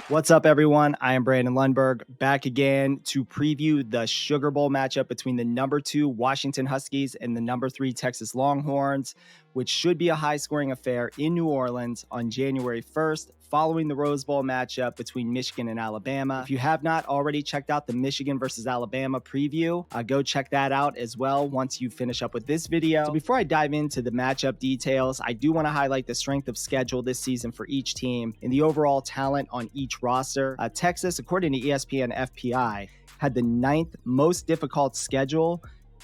What's up, everyone? I am Brandon Lundberg, back again to preview the Sugar Bowl matchup between the number 2 Washington Huskies and the number 3 Texas Longhorns, which should be a high-scoring affair in New Orleans on January 1st, following the Rose Bowl matchup between Michigan and Alabama. If you have not already checked out the Michigan versus Alabama preview, go check that out as well once you finish up with this video. So before I dive into the matchup details, I do want to highlight the strength of schedule this season for each team and the overall talent on each roster. Texas, according to ESPN FPI, had the 9th most difficult schedule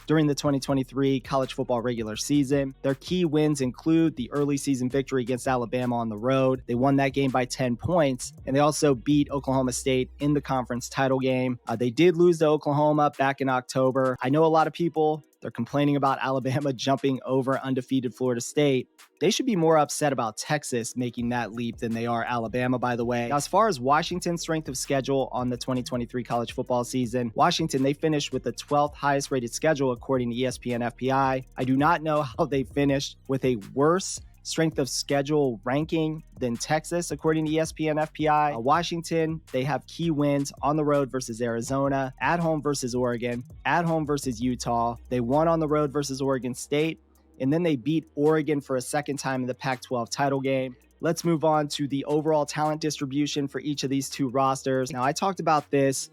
during the 2023 college football regular season. Their key wins include the early season victory against Alabama on the road. They won that game by 10 points, and they also beat Oklahoma State in the conference title game. They did lose to Oklahoma back in October. I know a lot of people, they're complaining about Alabama jumping over undefeated Florida State. They should be more upset about Texas making that leap than they are Alabama, by the way. Now, as far as Washington's strength of schedule on the 2023 college football season, Washington, they finished with the 12th highest rated schedule according to ESPN FPI. I do not know how they finished with a worse strength of schedule ranking than Texas, according to ESPN FPI. Washington, they have key wins on the road versus Arizona, at home versus Oregon, at home versus Utah. They won on the road versus Oregon State, and then they beat Oregon for a second time in the Pac-12 title game. Let's move on to the overall talent distribution for each of these two rosters. Now, I talked about this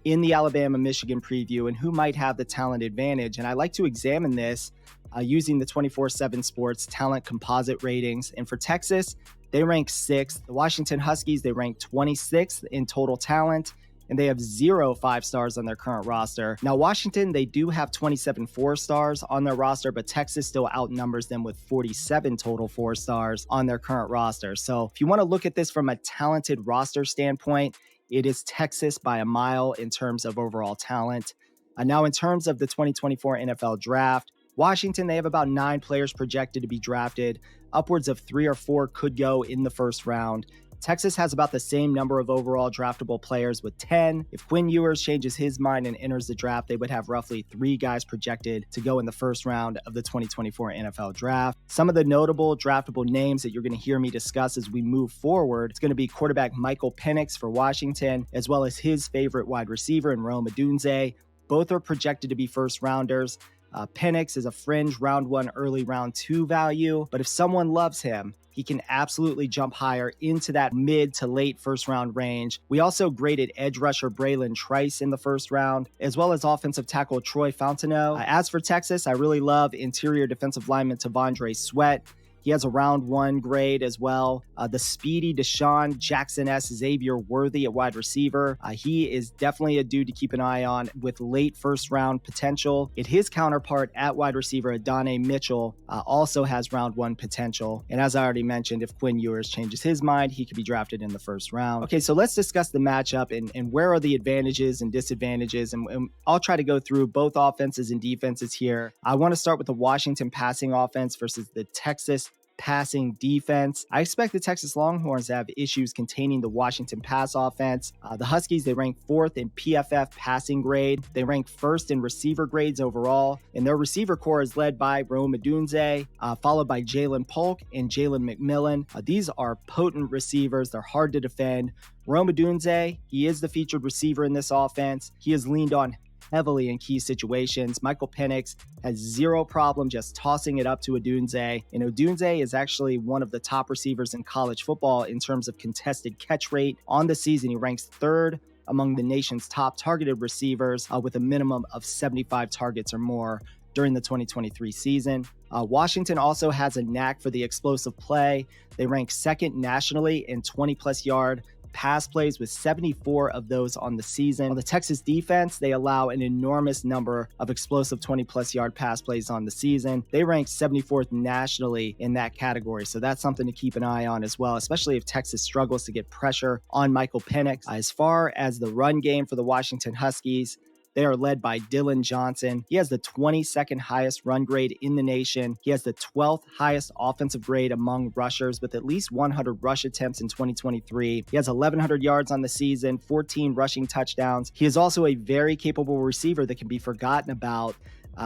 in the Alabama-Michigan preview and who might have the talent advantage, and I like to examine this using the 24/7 Sports talent composite ratings. And for Texas, they rank 6th. The Washington Huskies, they rank 26th in total talent, and they have 0 5-stars on their current roster. Now, Washington, they do have 27 4-stars on their roster, but Texas still outnumbers them with 47 total 4-stars on their current roster. So if you want to look at this from a talented roster standpoint, it is Texas by a mile in terms of overall talent. Now, in terms of the 2024 NFL draft, Washington, they have about 9 players projected to be drafted. Upwards of 3 or 4 could go in the first round. Texas has about the same number of overall draftable players with 10. If Quinn Ewers changes his mind and enters the draft, they would have roughly 3 guys projected to go in the first round of the 2024 NFL draft. Some of the notable draftable names that you're going to hear me discuss as we move forward, it's going to be quarterback Michael Penix for Washington, as well as his favorite wide receiver in Rome Odunze. Both are projected to be first rounders. Penix is a fringe round 1, early round 2 value, but if someone loves him, he can absolutely jump higher into that mid to late first round range. We also graded edge rusher Bralen Trice in the first round, as well as offensive tackle Troy Fontenot. As for Texas, I really love interior defensive lineman T'Vondre Sweat. He has a round 1 grade as well. The speedy Deshaun Jackson-esque Xavier Worthy at wide receiver. He is definitely a dude to keep an eye on with late first round potential. His counterpart at wide receiver, Adonai Mitchell, also has round 1 potential. And as I already mentioned, if Quinn Ewers changes his mind, he could be drafted in the first round. Okay, so let's discuss the matchup and where are the advantages and disadvantages. And I'll try to go through both offenses and defenses here. I want to start with the Washington passing offense versus the Texas passing defense. I expect the Texas Longhorns to have issues containing the Washington pass offense. The Huskies, they rank 4th in PFF passing grade. They rank 1st in receiver grades overall, and their receiver core is led by Rome Odunze, followed by Jalen Polk and Jalen McMillan. These are potent receivers. They're hard to defend. Rome Odunze, he is the featured receiver in this offense. He is leaned on heavily in key situations. Michael Penix has 0 problem just tossing it up to Odunze, and Odunze is actually one of the top receivers in college football in terms of contested catch rate. On the season, he ranks 3rd among the nation's top targeted receivers with a minimum of 75 targets or more during the 2023 season. Washington also has a knack for the explosive play. They rank 2nd nationally in 20-plus yard pass plays with 74 of those on the season. The Texas defense, they allow an enormous number of explosive 20-plus yard pass plays on the season. They rank 74th nationally in that category, so that's something to keep an eye on as well, especially if Texas struggles to get pressure on Michael Penix. As far as the run game for the Washington Huskies, they are led by Dylan Johnson. He has the 22nd highest run grade in the nation. He has the 12th highest offensive grade among rushers with at least 100 rush attempts in 2023. He has 1,100 yards on the season, 14 rushing touchdowns. He is also a very capable receiver that can be forgotten about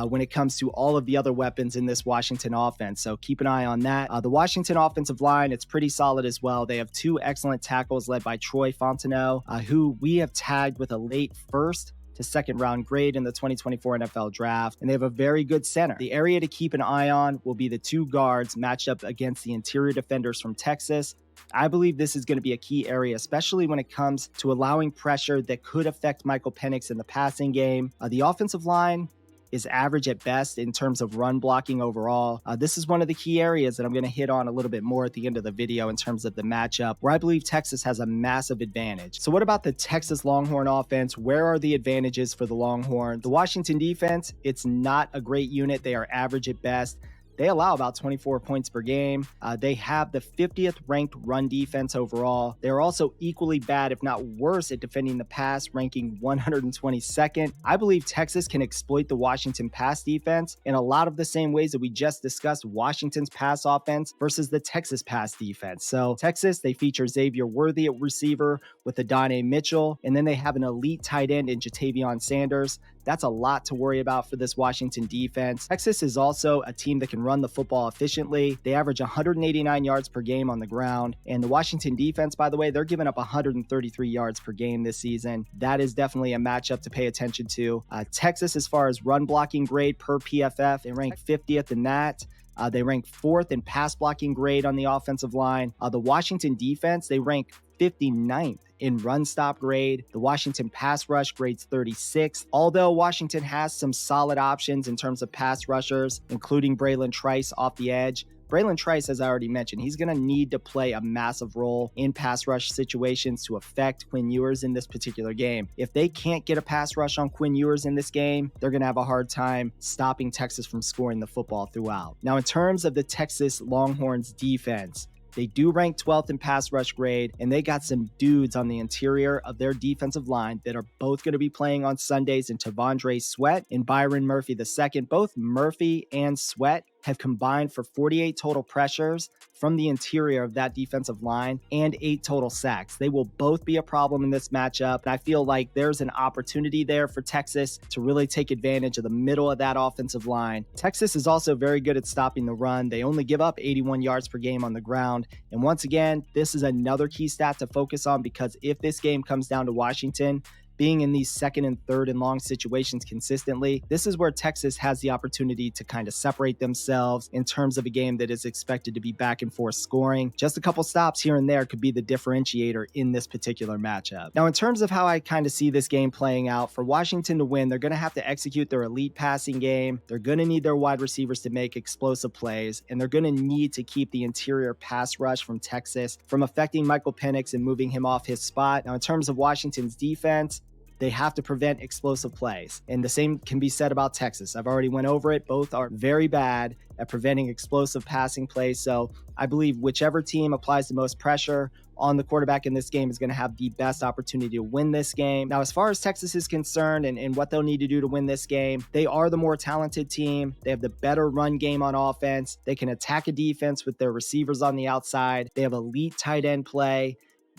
when it comes to all of the other weapons in this Washington offense. So keep an eye on that. The Washington offensive line, it's pretty solid as well. They have two excellent tackles led by Troy Fontenot, who we have tagged with a late first to second round grade in the 2024 NFL draft, and they have a very good center. The area to keep an eye on will be the two guards matched up against the interior defenders from Texas. I believe this is going to be a key area, especially when it comes to allowing pressure that could affect Michael Penix in the passing game. The offensive line is average at best in terms of run blocking overall. This is one of the key areas that I'm going to hit on a little bit more at the end of the video in terms of the matchup, where I believe Texas has a massive advantage. So what about the Texas Longhorn offense? Where are the advantages for the Longhorn? The Washington defense, it's not a great unit. They are average at best. They allow about 24 points per game. They have the 50th ranked run defense overall. They're also equally bad, if not worse, at defending the pass, ranking 122nd. I believe Texas can exploit the Washington pass defense in a lot of the same ways that we just discussed Washington's pass offense versus the Texas pass defense. So Texas, they feature Xavier Worthy at receiver with Adonai Mitchell, and then they have an elite tight end in Jatavion Sanders. That's a lot to worry about for this Washington defense. Texas is also a team that can run the football efficiently. They average 189 yards per game on the ground. And the Washington defense, by the way, they're giving up 133 yards per game this season. That is definitely a matchup to pay attention to. Texas, as far as run blocking grade per PFF, they rank 50th in that. They rank 4th in pass blocking grade on the offensive line. The Washington defense, they rank 59th in run stop grade. The Washington pass rush grades 36th. Although Washington has some solid options in terms of pass rushers, including Bralen Trice off the edge. Bralen Trice, as I already mentioned, he's going to need to play a massive role in pass rush situations to affect Quinn Ewers in this particular game. If they can't get a pass rush on Quinn Ewers in this game, they're going to have a hard time stopping Texas from scoring the football throughout. Now, in terms of the Texas Longhorns defense, they do rank 12th in pass rush grade, and they got some dudes on the interior of their defensive line that are both going to be playing on Sundays in T'Vondre Sweat and Byron Murphy II. Both Murphy and Sweat have combined for 48 total pressures from the interior of that defensive line and 8 total sacks. They will both be a problem in this matchup, and I feel like there's an opportunity there for Texas to really take advantage of the middle of that offensive line. Texas is also very good at stopping the run. They only give up 81 yards per game on the ground, and once again, this is another key stat to focus on, because if this game comes down to Washington being in these second and third and long situations consistently, this is where Texas has the opportunity to kind of separate themselves in terms of a game that is expected to be back and forth scoring. Just a couple stops here and there could be the differentiator in this particular matchup. Now, in terms of how I kind of see this game playing out, for Washington to win, they're going to have to execute their elite passing game. They're going to need their wide receivers to make explosive plays, and they're going to need to keep the interior pass rush from Texas from affecting Michael Penix and moving him off his spot. Now, in terms of Washington's defense, they have to prevent explosive plays. And the same can be said about Texas. I've already went over it. Both are very bad at preventing explosive passing plays. So I believe whichever team applies the most pressure on the quarterback in this game is going to have the best opportunity to win this game. Now, as far as Texas is concerned and what they'll need to do to win this game, they are the more talented team. They have the better run game on offense. They can attack a defense with their receivers on the outside. They have elite tight end play.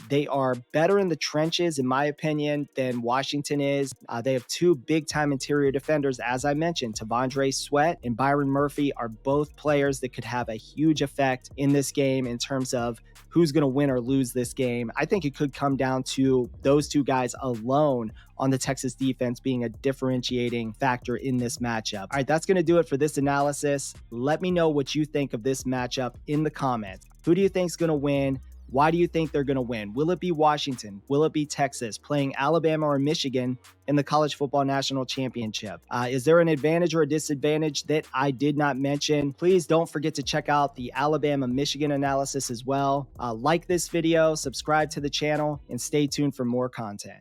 They are better in the trenches, in my opinion, than Washington is. They have two big-time interior defenders, as I mentioned. T'Vondre Sweat and Byron Murphy are both players that could have a huge effect in this game in terms of who's going to win or lose this game. I think it could come down to those two guys alone on the Texas defense being a differentiating factor in this matchup. All right, that's going to do it for this analysis. Let me know what you think of this matchup in the comments. Who do you think is going to win? Why do you think they're going to win? Will it be Washington? Will it be Texas playing Alabama or Michigan in the College Football National Championship? Is there an advantage or a disadvantage that I did not mention? Please don't forget to check out the Alabama-Michigan analysis as well. Like this video, subscribe to the channel, and stay tuned for more content.